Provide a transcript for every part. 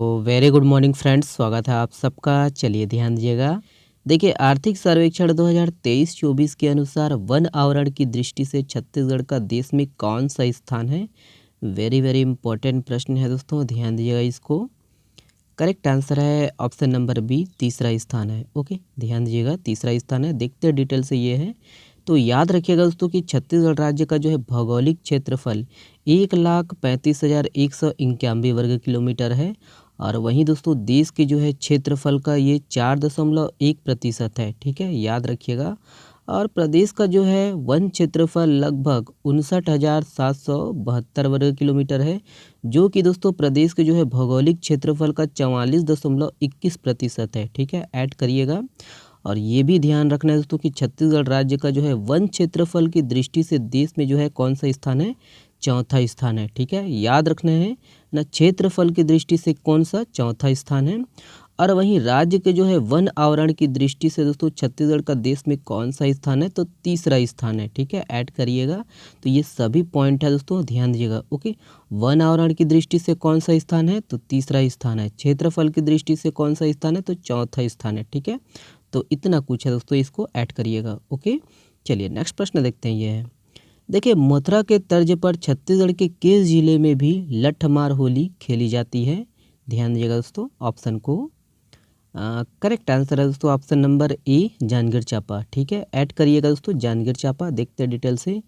Very good morning friends, स्वागत है आप सबका। चलिए ध्यान दीजिएगा। देखिए, आर्थिक सर्वेक्षण 2023-24 के अनुसार वन आवरण की दृष्टि से छत्तीसगढ़ का देश में कौन सा स्थान है। वेरी वेरी इंपॉर्टेंट प्रश्न है दोस्तों, ध्यान दीजिएगा इसको। करेक्ट आंसर है ऑप्शन नंबर बी, तीसरा स्थान है। ओके, ध्यान दीजिएगा, तीसरा स्थान है। देखते हैं डिटेल से ये है। तो याद रखिएगा दोस्तों कि छत्तीसगढ़ राज्य का जो है भौगोलिक क्षेत्रफल 1,35,191 वर्ग किलोमीटर है। और वहीं दोस्तों देश के जो है क्षेत्रफल का ये 4.1% है। ठीक है, याद रखिएगा। और प्रदेश का जो है वन क्षेत्रफल लगभग 59,772 वर्ग किलोमीटर है, जो कि दोस्तों प्रदेश के जो है भौगोलिक क्षेत्रफल का 44.21% है। ठीक है, ऐड करिएगा। और ये भी ध्यान रखना है दोस्तों कि छत्तीसगढ़ राज्य का जो है वन क्षेत्रफल की दृष्टि से देश में जो है कौन सा स्थान है, चौथा स्थान है। ठीक है, याद रखना है ना, क्षेत्रफल की दृष्टि से कौन सा, चौथा स्थान है। और वहीं राज्य के जो है वन आवरण की दृष्टि से दोस्तों छत्तीसगढ़ का देश में कौन सा स्थान है, तो तीसरा स्थान है। ठीक है, ऐड करिएगा। तो ये सभी पॉइंट है दोस्तों, ध्यान दीजिएगा। ओके, वन आवरण की दृष्टि से कौन सा स्थान है, तो तीसरा स्थान है। क्षेत्रफल की दृष्टि से कौन सा स्थान है, तो चौथा स्थान है। ठीक है, तो इतना कुछ है दोस्तों, इसको ऐड करिएगा। ओके, चलिए नेक्स्ट प्रश्न देखते हैं। ये है, देखिए, मथुरा के तर्ज पर छत्तीसगढ़ के किस जिले में भी लठमार होली खेली जाती है। ध्यान दीजिएगा दोस्तों ऑप्शन को। करेक्ट आंसर है दोस्तों option number A, Janjgir Champa. ठीक है, ऐड करिएगा दोस्तों, जांजगीर चांपा। देखते हैं डिटेल से।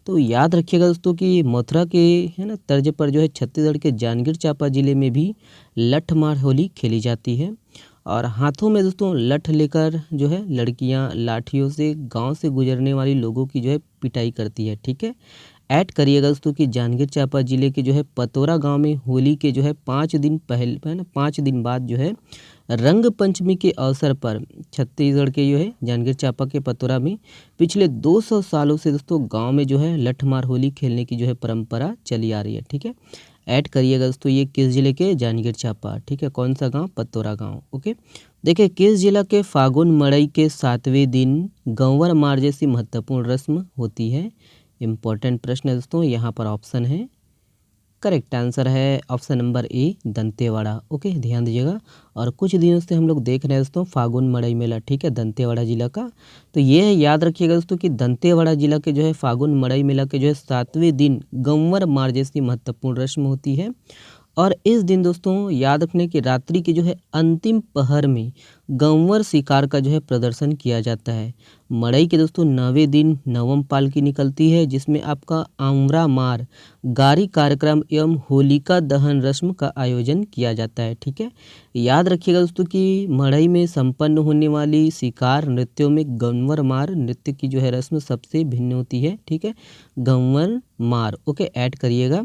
तो याद रखिएगा दोस्तों कि मथुरा के है ना तर्ज पर जो है छत्तीसगढ़ के जांजगीर चांपा जिले में भी लठमार होली खेली जाती है। और हाथों में दोस्तों लठ लेकर जो है लड़कियां लाठियों से गांव से गुजरने वाली लोगों की जो है पिटाई करती है। ठीक है, ऐड करिएगा दोस्तों कि जांजगीर चांपा जिले के जो है पतोरा गांव में होली के जो है 5 दिन पहले है ना 5 दिन बाद जो है रंग पंचमी के अवसर पर छत्तीसगढ़ के जो है जांजगीर चांपा के पतोरा में पिछले 200 सालों से दोस्तों गांव में जो है लठमार होली खेलने की जो है परंपरा चली आ रही है। ठीक है, ऐड करिएगा दोस्तों, ये किस जिले के, जांजगीर चांपा। ठीक है, कौन सा गांव, पतोरा गांव। ओके, देखिए, किस जिला के फागुन मड़ई के 7वें दिन गंवर मार जैसी महत्वपूर्ण रस्म होती है। इंपॉर्टेंट प्रश्न है दोस्तों, यहाँ पर ऑप्शन है। करेक्ट आंसर है option number A, Dantewada. Okay, ध्यान दीजिएगा। और कुछ दिनों से हम लोग देख रहे हैं दोस्तों फागुन मड़ई मेला। ठीक है, दंतेवाड़ा जिला का। तो ये है, याद रखिएगा दोस्तों कि दंतेवाड़ा जिला के जो है फागुन मड़ई मेला के जो है 7वें दिन गंवर मार जैसी महत्वपूर्ण रस्म होती है। और इस दिन दोस्तों याद रखने की रात्रि के जो है अंतिम पहर में गंवर शिकार का जो है प्रदर्शन किया जाता है। मड़ई के दोस्तों 9वें दिन नवम पालकी निकलती है, जिसमें आपका आमरा मार गारी कार्यक्रम एवं होलिका दहन रस्म का आयोजन किया जाता है। ठीक है, याद रखिएगा दोस्तों कि मड़ई में संपन्न होने वाली शिकार नृत्यों में गंवर मार नृत्य की जो है रस्म सबसे भिन्न होती है। ठीक है, गंवर मार। ओके, ऐड करिएगा।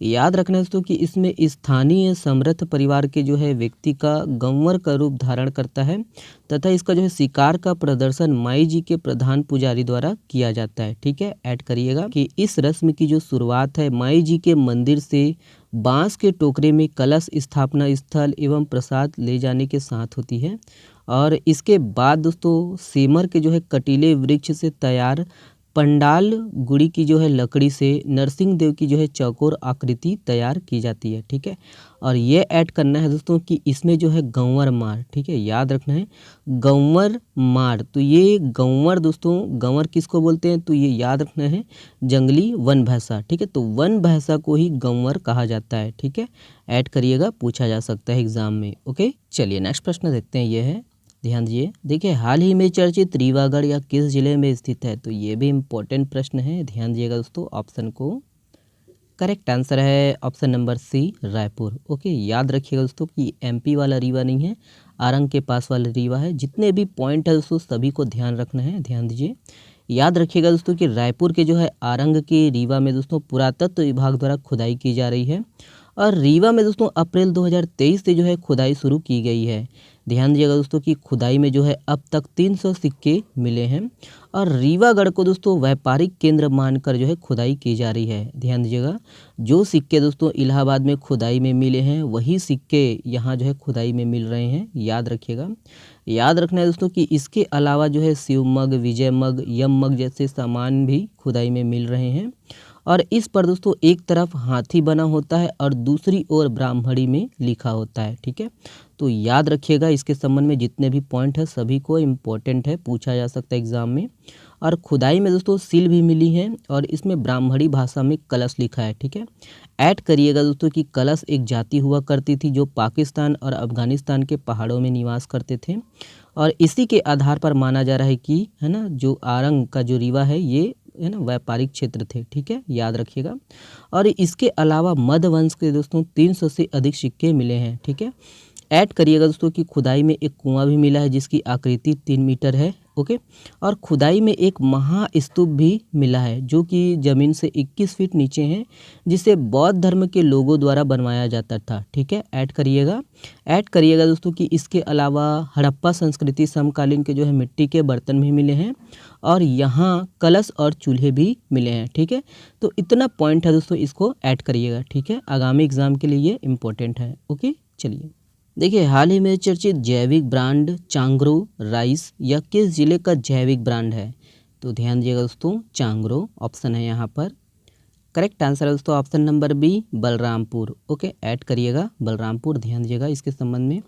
याद रखना दोस्तों कि इसमें स्थानीय समर्थ परिवार के जो है व्यक्ति का गंवर का रूप धारण करता है तथा इसका जो है शिकार का प्रदर्शन माई जी के प्रधान पुजारी द्वारा किया जाता है। ठीक है, ऐड करिएगा कि इस रस्म की जो शुरुआत है माई जी के मंदिर से बांस के टोकरे में कलश स्थापना स्थल एवं प्रसाद ले जाने के साथ होती है। और इसके बाद दोस्तों सेमर के जो है कटीले वृक्ष से तैयार पंडाल गुड़ी की जो है लकड़ी से नरसिंह देव की जो है चौकोर आकृति तैयार की जाती है। ठीक है, और ये ऐड करना है दोस्तों कि इसमें जो है गंवर मार। ठीक है, याद रखना है गंवर मार। तो ये गंवर दोस्तों, गंवर किसको बोलते हैं, तो ये याद रखना है जंगली वन भैंसा। ठीक है, तो वन भैंसा को ही गंवर कहा जाता है। ठीक है, ऐड करिएगा, पूछा जा सकता है एग्जाम में। ओके, चलिए नेक्स्ट प्रश्न देखते हैं। ये है, ध्यान दीजिए। देखिए, हाल ही में चर्चित रीवागढ़ या किस जिले में स्थित है, तो ये भी इम्पोर्टेंट प्रश्न है। ध्यान दीजिएगा दोस्तों ऑप्शन को। करेक्ट आंसर है option number C, Raipur. Okay, याद रखिएगा दोस्तों कि एमपी वाला रीवा नहीं है, आरंग के पास वाला रीवा है। जितने भी पॉइंट है दोस्तों सभी को ध्यान रखना है। ध्यान दीजिए, याद रखिएगा दोस्तों कि रायपुर के जो है आरंग के रीवा में दोस्तों पुरातत्व विभाग द्वारा खुदाई की जा रही है। और रीवा में दोस्तों अप्रैल 2023 से जो है खुदाई शुरू की गई है। ध्यान दीजिएगा दोस्तों कि खुदाई में जो है अब तक 300 सिक्के मिले हैं। और रीवागढ़ को दोस्तों व्यापारिक केंद्र मानकर जो है खुदाई की जा रही है। ध्यान दीजिएगा, जो सिक्के दोस्तों इलाहाबाद में खुदाई में मिले हैं वही सिक्के यहाँ जो है खुदाई में मिल रहे हैं। याद रखिएगा। याद रखना है दोस्तों कि इसके अलावा जो है शिव मग, विजय मग, यम मग जैसे सामान भी खुदाई में मिल रहे हैं। और इस पर दोस्तों एक तरफ हाथी बना होता है और दूसरी ओर ब्राह्मणी में लिखा होता है। ठीक है, तो याद रखिएगा, इसके संबंध में जितने भी पॉइंट है सभी को इम्पोर्टेंट है, पूछा जा सकता है एग्जाम में। और खुदाई में दोस्तों सील भी मिली है और इसमें ब्राह्मणी भाषा में कलश लिखा है। ठीक है, ऐड करिएगा दोस्तों कि कलश एक जाति हुआ करती थी जो पाकिस्तान और अफगानिस्तान के पहाड़ों में निवास करते थे और इसी के आधार पर माना जा रहा है कि है ना जो आरंग का जो रीवा है ये है ना व्यापारिक क्षेत्र थे। ठीक है, याद रखिएगा। और इसके अलावा मध्य वंश के दोस्तों 300 से अधिक सिक्के मिले हैं। ठीक है, ऐड करिएगा दोस्तों कि खुदाई में एक कुआं भी मिला है जिसकी आकृति 3 मीटर है। ओके, और खुदाई में एक महास्तूप भी मिला है जो कि ज़मीन से 21 फीट नीचे है, जिसे बौद्ध धर्म के लोगों द्वारा बनवाया जाता था। ठीक है, ऐड करिएगा दोस्तों कि इसके अलावा हड़प्पा संस्कृति समकालीन के जो है मिट्टी के बर्तन भी मिले हैं और यहाँ कलश और चूल्हे भी मिले हैं। ठीक है, तो इतना पॉइंट है दोस्तों, इसको ऐड करिएगा। ठीक है, आगामी एग्जाम के लिए ये इम्पोर्टेंट है। ओके, चलिए देखिए, हाल ही में चर्चित जैविक ब्रांड चांगरो राइस यह किस जिले का जैविक ब्रांड है? तो ध्यान दीजिएगा दोस्तों, चांगरो ऑप्शन है यहाँ पर। करेक्ट आंसर है दोस्तों option number B, Balrampur. Okay, add करिएगा बलरामपुर, ध्यान दीजिएगा इसके संबंध में।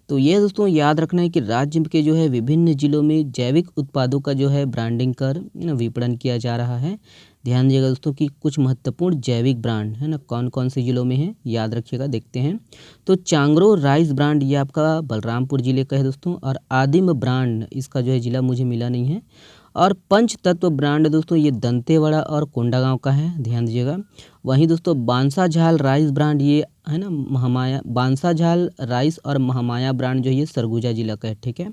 तो ये दोस्तों याद रखना है कि राज्य के जो है विभिन्न जिलों में जैविक उत्पादों का जो है ब्रांडिंग कर विपणन किया जा रहा है। ध्यान दीजिएगा दोस्तों कि कुछ महत्वपूर्ण जैविक ब्रांड है ना कौन कौन से जिलों में है, याद रखिएगा, देखते हैं। तो चांगरो राइस ब्रांड ये आपका बलरामपुर जिले का है दोस्तों, और आदिम ब्रांड इसका जो है जिला मुझे मिला नहीं है, और पंच तत्व ब्रांड दोस्तों ये दंतेवाड़ा और कोंडागांव का है, ध्यान दीजिएगा। वहीं दोस्तों बांसाझाल राइस ब्रांड ये है ना महामाया, बांसाझाल राइस और महामाया ब्रांड जो ये सरगुजा जिला का है। ठीक है,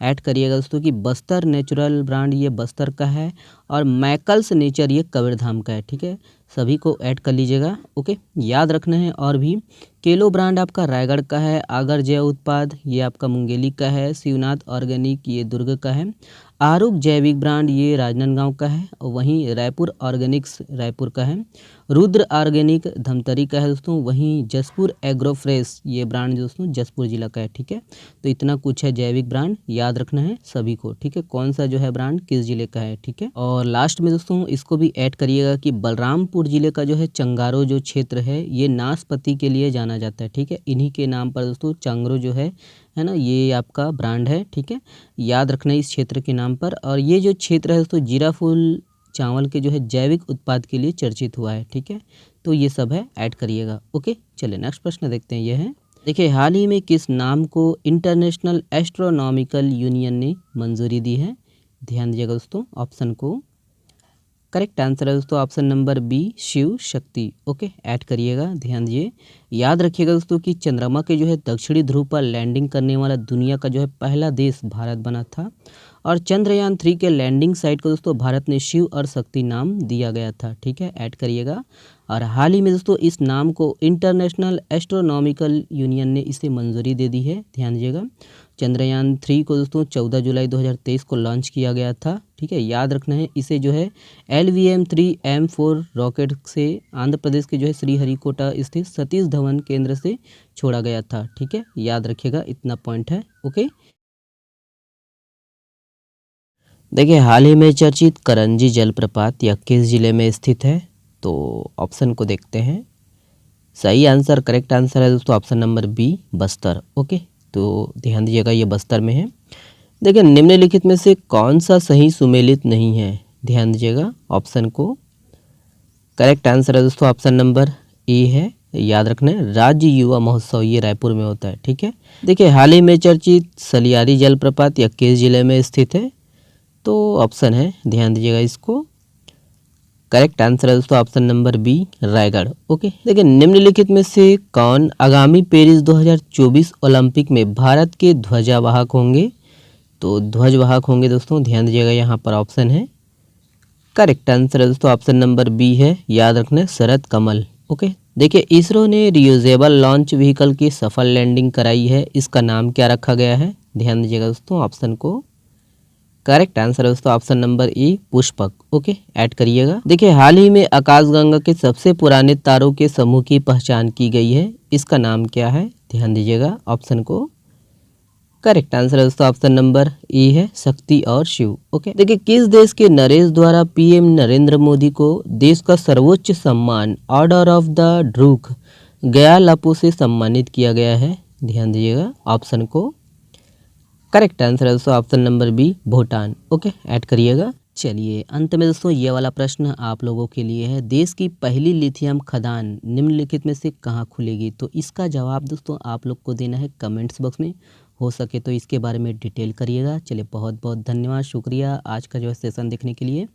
ऐड करिएगा दोस्तों कि बस्तर नेचुरल ब्रांड ये बस्तर का है और मैकल्स नेचर ये कबीरधाम का है। ठीक है, सभी को ऐड कर लीजिएगा। ओके, याद रखना है। और भी केलो ब्रांड आपका रायगढ़ का है, आगर जैव उत्पाद ये आपका मुंगेली का है, शिवनाथ ऑर्गेनिक ये दुर्ग का है, आरूप जैविक ब्रांड ये राजनांदगांव का है, और वहीं रायपुर ऑर्गेनिक्स रायपुर का है, रुद्र ऑर्गेनिक धमतरी का है दोस्तों, वहीं जसपुर एग्रो फ्रेश ये ब्रांड दोस्तों जसपुर जिला का है। ठीक है, तो इतना कुछ है जैविक ब्रांड, याद रखना है सभी को। ठीक है, कौन सा जो है ब्रांड किस जिले का है। ठीक है, और लास्ट में दोस्तों इसको भी ऐड करिएगा कि बलरामपुर जिले का जो है चंगारो जो क्षेत्र है ये नाशपाती के लिए जाना जाता है। ठीक है, इन्हीं के नाम पर दोस्तों चांगरो जो है ना ये आपका ब्रांड है। ठीक है, याद रखना है इस क्षेत्र के नाम पर। और ये जो क्षेत्र है दोस्तों जीरा फूल चावल के जो है जैविक उत्पाद के लिए चर्चित हुआ है। ठीक है, तो ये सब है, ऐड करिएगा। ओके, चलिए नेक्स्ट प्रश्न देखते हैं। ये है, देखिए, हाल ही में किस नाम को इंटरनेशनल एस्ट्रोनॉमिकल यूनियन ने मंजूरी दी है? ध्यान दीजिएगा दोस्तों ऑप्शन को। करेक्ट आंसर है दोस्तों option number B, Shiv Shakti. Okay, add करिएगा, ध्यान दीजिए। याद रखिएगा दोस्तों कि चंद्रमा के जो है दक्षिणी ध्रुव पर लैंडिंग करने वाला दुनिया का जो है पहला देश भारत बना था, और चंद्रयान 3 के लैंडिंग साइट को दोस्तों भारत ने शिव और शक्ति नाम दिया गया था। ठीक है, ऐड करिएगा। और हाल ही में दोस्तों इस नाम को इंटरनेशनल एस्ट्रोनॉमिकल यूनियन ने इसे मंजूरी दे दी है, ध्यान दीजिएगा। चंद्रयान 3 को दोस्तों 14 जुलाई 2023 को लॉन्च किया गया था। ठीक है, याद रखना है इसे जो है LVM-3M4 रॉकेट से आंध्र प्रदेश के जो है श्रीहरिकोटा स्थित सतीश धवन केंद्र से छोड़ा गया था। ठीक है, याद रखिएगा, इतना पॉइंट है। ओके, देखिए, हाल ही में चर्चित करंजी जलप्रपात यह किस जिले में स्थित है? तो ऑप्शन को देखते हैं। सही आंसर, करेक्ट आंसर है दोस्तों option number B, Bastar. Okay, तो ध्यान दीजिएगा ये बस्तर में है। देखिए, निम्नलिखित में से कौन सा सही सुमेलित नहीं है? ध्यान दीजिएगा ऑप्शन को। करेक्ट आंसर है दोस्तों ऑप्शन नंबर ए है, याद रखना है, राज्य युवा महोत्सव ये रायपुर में होता है। ठीक है, देखिए, हाल ही में चर्चित सलियारी जलप्रपात यह किस जिले में स्थित है? तो ऑप्शन है, ध्यान दीजिएगा इसको। करेक्ट आंसर है दोस्तों option number B, Raigarh. Okay, देखिए, निम्नलिखित में से कौन आगामी पेरिस 2024 ओलंपिक में भारत के ध्वजावाहक होंगे? तो ध्वजवाहक होंगे दोस्तों, ध्यान दीजिएगा, यहाँ पर ऑप्शन है। करेक्ट आंसर है दोस्तों ऑप्शन नंबर बी है, याद रखना, शरद कमल। ओके, देखिए, इसरो ने रियूजेबल लॉन्च व्हीकल की सफल लैंडिंग कराई है, इसका नाम क्या रखा गया है? ध्यान दीजिएगा दोस्तों ऑप्शन को। करेक्ट आंसर है दोस्तों option number A, Pushpak. Okay, add करिएगा। देखिए, हाल ही में आकाशगंगा के सबसे पुराने तारों के समूह की पहचान की गई है, इसका नाम क्या है? ध्यान दीजिएगा ऑप्शन को। करेक्ट आंसर है दोस्तों ऑप्शन नंबर ए है शक्ति और शिव। ओके, देखिए किस देश के नरेश द्वारा पीएम नरेंद्र मोदी को देश का सर्वोच्च सम्मान ऑर्डर ऑफ द ड्रूक गयालापो से सम्मानित किया गया है? ध्यान दीजिएगा ऑप्शन को। करेक्ट आंसर है दोस्तों option number B Bhutan. Okay, add करिएगा। चलिए अंत में दोस्तों ये वाला प्रश्न आप लोगों के लिए है, देश की पहली लिथियम खदान निम्नलिखित में से कहाँ खुलेगी? तो इसका जवाब दोस्तों आप लोग को देना है कमेंट्स बॉक्स में, हो सके तो इसके बारे में डिटेल करिएगा। चलिए बहुत बहुत धन्यवाद, शुक्रिया आज का जो है सेशन देखने के लिए।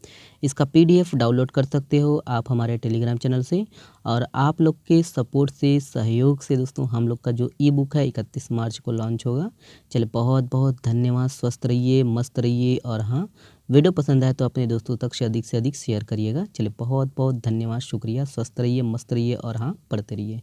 इसका पीडीएफ डाउनलोड कर सकते हो आप हमारे टेलीग्राम चैनल से, और आप लोग के सपोर्ट से सहयोग से दोस्तों हम लोग का जो ई बुक है 31 मार्च को लॉन्च होगा। चलिए बहुत बहुत धन्यवाद, स्वस्थ रहिए, मस्त रहिए, और हाँ वीडियो पसंद आए तो अपने दोस्तों तक से अधिक शेयर करिएगा। चलिए बहुत बहुत धन्यवाद, शुक्रिया, स्वस्थ रहिए, मस्त रहिए, और हाँ पढ़ते रहिए।